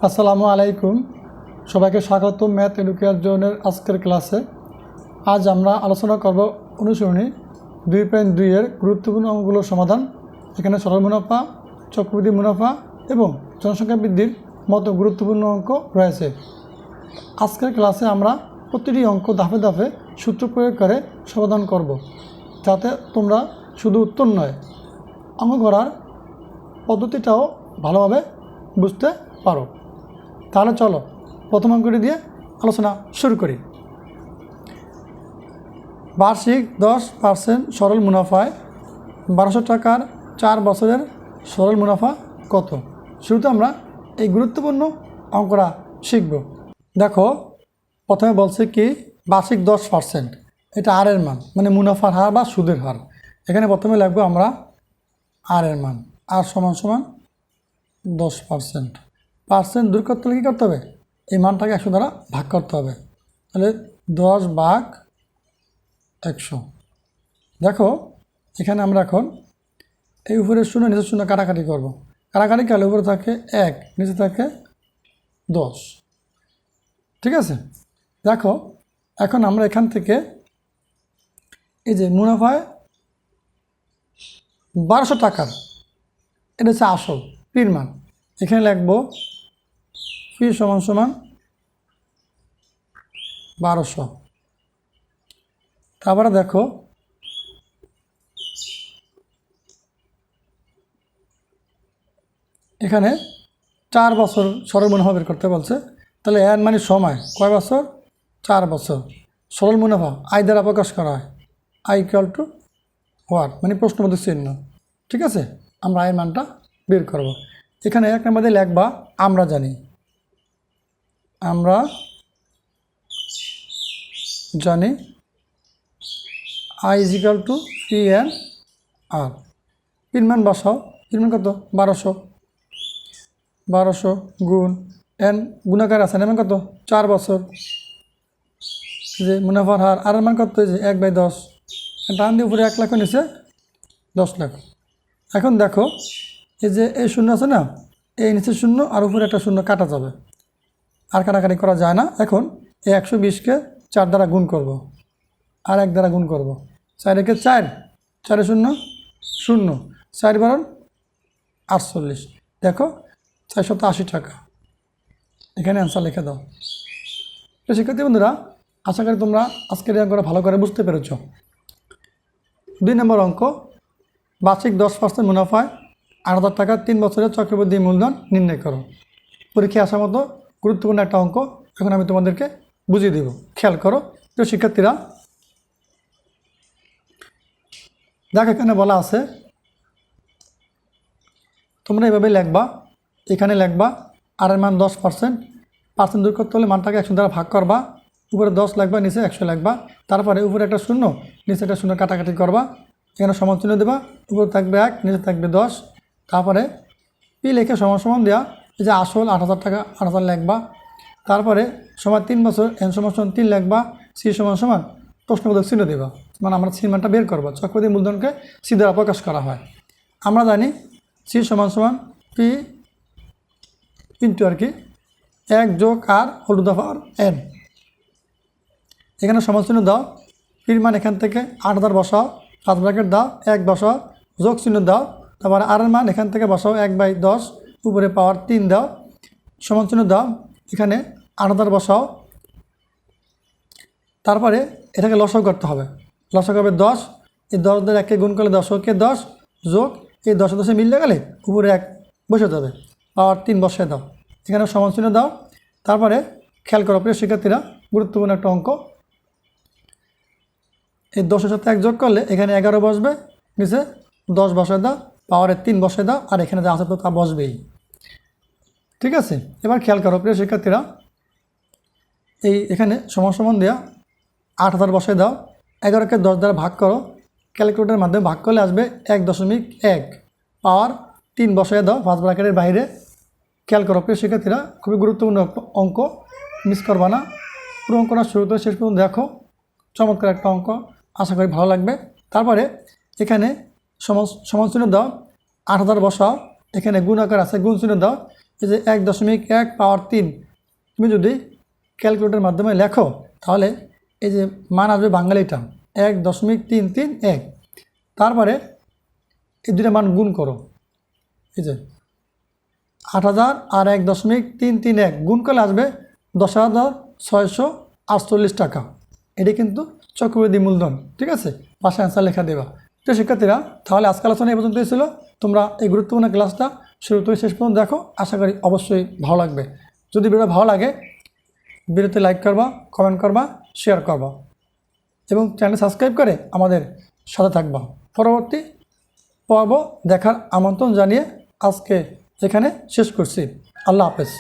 আসসালামু আলাইকুম। সবাইকে স্বাগত ম্যাথ এডুকেয়ার জোনের আজকের ক্লাসে। আজ আমরা আলোচনা করব অনুশীলনী 2.2 এর গুরুত্বপূর্ণ অঙ্কগুলোর সমাধান। এখানে সরল মুনাফা, চক্রবৃদ্ধি মুনাফা এবং জনসংখ্যা বৃদ্ধির মতো গুরুত্বপূর্ণ অঙ্ক রয়েছে। আজকের ক্লাসে আমরা প্রতিটি অঙ্ক ধাপে ধাপে সূত্র প্রয়োগ করে সমাধান করব, যাতে তোমরা শুধু উত্তর নয়, অঙ্ক করার পদ্ধতিটাও ভালোভাবে বুঝতে পারো। তাহলে চলো প্রথম অঙ্কটি দিয়ে আলোচনা শুরু করি। বার্ষিক 10% সরল মুনাফায় 1200 টাকার 4 বছরের সরল মুনাফা কত? শুরুতে আমরা এই গুরুত্বপূর্ণ অঙ্কটা শিখব। দেখো, প্রথমে বলছে কি বার্ষিক 10%, এটা আর এর মান, মানে মুনাফার হার বা সুদের হার। এখানে প্রথমে লিখবো আমরা আর এর মান, আর সমান সমান 10%। পার্সেন্ট দূর করতে হলে কী করতে হবে? এই মানটাকে 100 দ্বারা ভাগ করতে হবে। তাহলে 10/100। দেখো, এখানে আমরা এখন এই উপরের শূন্য নিচের শূন্য কাটাকাটি করব। কাটাকাটি গেলে উপরে থাকে 1, নিচে থাকে 10। ঠিক আছে? দেখো, এখন আমরা এখান থেকে এই যে মুনাফায় 1200 টাকার, এটা হচ্ছে আসল পির মান। এখানে লিখবো পি সমান সমান 1200। তারপরে দেখো, এখানে 4 বছর সরল মুনাফা বের করতে বলছে। তাহলে এর মানে সময় কয় বছর? 4 বছর। সরল মুনাফা আই দ্বারা প্রকাশ করা হয়, আই ইকুয়াল টু হোয়াট, মানে প্রশ্নবোধক চিহ্ন। ঠিক আছে, আমরা আয়ের মানটা বের করব। এখানে 1 নম্বর দিয়ে লিখবা আমরা জানি, আমরা জানি I is equal to P N R. পির মান বসাও, পির মান কত? 1200 গুণ এন গুণাকার আছে, এর মান কত? 4 বছর। যে মুনাফার হার আর মান কত? যে 1/10। ডান দিয়ে উপরে 1 লাখ, নিচে 10 লাখ। এখন দেখো, এই যে এই শূন্য আছে না, এই নিচে শূন্য আর উপরে একটা শূন্য কাটা যাবে, আর কাটাকাটি করা যায় না। এখন এই 120কে 4 দ্বারা গুণ করব, আর 1 দ্বারা গুণ করব। 4 একে 4, 4 শূন্য 0, 4 বারণ 48। দেখো, 480 টাকা। এখানে অ্যান্সার লিখে দাও। তো শিক্ষার্থী বন্ধুরা, আশা করি তোমরা আজকের এই অঙ্কটা ভালো করে বুঝতে পেরেছ। 2 নম্বর অঙ্ক, বার্ষিক 10% মুনাফায় 8000 টাকার 3 বছরের চক্রবৃদ্ধি মূলধন নির্ণয় করো। পরীক্ষায় আসার মতো গুরুত্বপূর্ণ একটা অঙ্ক এখন আমি তোমাদেরকে বুঝিয়ে দেব। খেয়াল করো তো শিক্ষার্থীরা। দেখ, এখানে বলা আছে তোমরা এভাবে লিখবা। এখানে লিখবা আর এর মান 10%, পার্সেন্ট দূর করতে হলে মানটাকে 100 দ্বারা ভাগ করবা। উপরে 10 লিখবা, নিচে 100 লিখবা। তারপরে উপরে একটা শূন্য, নিচে একটা শূন্য কাটাকাটি করবা। এখানে সমান চিহ্ন দেবা, উপরে থাকবে 1, নিচে থাকবে 10। তারপরে পি লিখে সমান সমান দেওয়া, এই যে আসল 8000 টাকা, 8000 লিখবা। তারপরে সমান 3 বছর, এন সমান সমান 3 লিখবা। সি সমান সমান প্রশ্নবোধক চিহ্ন দেবা, মানে আমরা সি মানটা বের করবো। চক্রবৃদ্ধি মূলধনকে সি দ্বারা প্রকাশ করা হয়। আমরা জানি সি সমান সমান পি ইন্টু আর কি 1 যোগ R whole to the power N. এখানে সমান চিহ্ন দাও, পির মান এখান থেকে 8000 বসাও, 5 ব্র্যাকেট দাও, 1 বসাও, যোগ চিহ্ন দাও। তারপরে আর এর মান এখান থেকে বসাও 1/10, উপরে পাওয়ার 3 দাও, সমান চিহ্ন দাও। এখানে 8000 বসাও। তারপরে এটাকে লসাগু করতে হবে। লসাগু হবে 10, এই 10 দিয়ে 1কে গুণ করলে 10কে 10 যোগ এই 10 10 মিললে গেলে উপরে 1 বসে যাবে, পাওয়ার 3 বসিয়ে দাও। এখানে সমান চিহ্ন দাও। তারপরে খেয়াল করো প্রিয় শিক্ষার্থীরা, গুরুত্বপূর্ণ একটা অঙ্ক। এই 10-এর সাথে 1 যোগ করলে এখানে 11 বসবে, নিচে 10 বসে দাও, পাওয়ারের 3 বসে দাও, আর এখানে যা আছে তো তা বসবেই। ঠিক আছে? এবার খেয়াল করো প্রিয় শিক্ষার্থীরা, এই এখানে সমান সমান দেওয়া 8000 বসে দাও, 11কে 10 দ্বারা ভাগ করো। ক্যালকুলেটরের মাধ্যমে ভাগ করলে আসবে 1.1, পাওয়ার 3 বসে দাও 5 ব্র্যাকেটের বাইরে। খেয়াল করো প্রিয় শিক্ষার্থীরা, খুবই গুরুত্বপূর্ণ অঙ্ক, মিস করবা না। পুরো অঙ্কটা শুরু করে শেষ পর্যন্ত দেখো, চমৎকার একটা অঙ্ক, আশা করি ভালো লাগবে। তারপরে এখানে সমান চিহ্ন দাও, 8000 বসাও, এখানে গুণ আকার আছে, গুণ চিহ্ন দাও, এই যে 1.1 পাওয়ার 3 তুমি যদি ক্যালকুলেটরের মাধ্যমে লেখো তাহলে এই যে মান আসবে বাঙালি টার্ম 1.331। তারপরে এই দুটো মান গুণ করো, এই যে 8,000 আর 1.331 গুণ করলে আসবে 10,648 টাকা। এটি কিন্তু চক্রবৃদ্ধি মূলধন, ঠিক আছে? পাশে অ্যান্সার লেখা দেবা। তো শিক্ষার্থীরা, তাহলে আজকাল আলোচনা এই পর্যন্তই ছিল। তোমরা এই গুরুত্বপূর্ণ ক্লাসটা শুরু থেকে শেষ পর্যন্ত দেখো, আশা করি অবশ্যই ভালো লাগবে। যদি ভিডিও ভালো লাগে ভিডিওতে লাইক করবা, কমেন্ট করবা, শেয়ার করবা এবং চ্যানেল সাবস্ক্রাইব করে আমাদের সাথে থাকবা। পরবর্তী পর্ব দেখার আমন্ত্রণ জানিয়ে আজকে এখানে শেষ করছি। আল্লাহ হাফেজ।